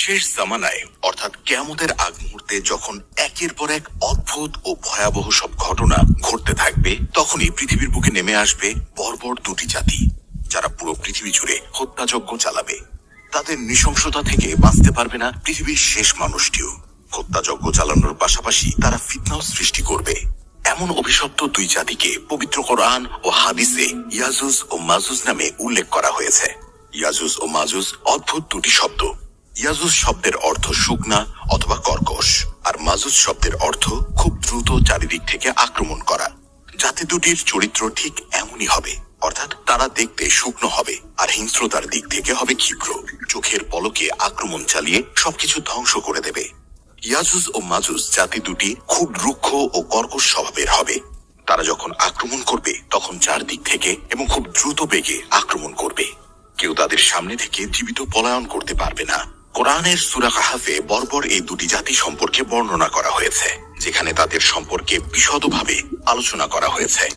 শেষ জামানায় অর্থাৎ কিয়ামতের আগ মুহূর্তে যখন একের পর এক অদ্ভুত ও ভয়াবহ সব ঘটনা ঘটতে থাকবে, তখনই পৃথিবীর বুকে নেমে আসবে বর্বর দুটি জাতি, যারা পুরো পৃথিবী জুড়ে হত্যাযজ্ঞ চালাবে। তাদের নৃশংসতা থেকে বাঁচতে পারবে না পৃথিবীর শেষ মানুষটিও। হত্যাযজ্ঞ চালানোর পাশাপাশি তারা ফিতনাও সৃষ্টি করবে। এমন অভিশপ্ত দুই জাতিকে পবিত্র কোরআন ও হাদিসে ইয়াজুজ ও মাজুজ নামে উল্লেখ করা হয়েছে। ইয়াজুজ ও মাজুজ অদ্ভুত দুটি শব্দ। ইয়াজুজ শব্দের অর্থ শুকনা অথবা কর্কশ, আর মাজুজ শব্দের অর্থ খুব দ্রুত চারিদিক থেকে আক্রমণ করা। জাতি দুটির চরিত্র ঠিক এমনই হবে, অর্থাৎ তারা দেখতে শুকনো হবে আর হিংস্রতার দিক থেকে হবে ক্ষিপ্র। চোখের পলকে আক্রমণ চালিয়ে সবকিছু ধ্বংস করে দেবে। ইয়াজুজ ও মাজুজ জাতি দুটি খুব রুক্ষ ও কর্কশ স্বভাবের হবে। তারা যখন আক্রমণ করবে তখন চারদিক থেকে এবং খুব দ্রুত বেগে আক্রমণ করবে। কেউ তাদের সামনে থেকে জীবিত পলায়ন করতে পারবে না। কোরআনের সূরা কাহাফে বর্বর এই দুটি জাতি সম্পর্কে বর্ণনা করা হয়েছে, যেখানে তাদের সম্পর্কে বিশদভাবে আলোচনা করা হয়েছে।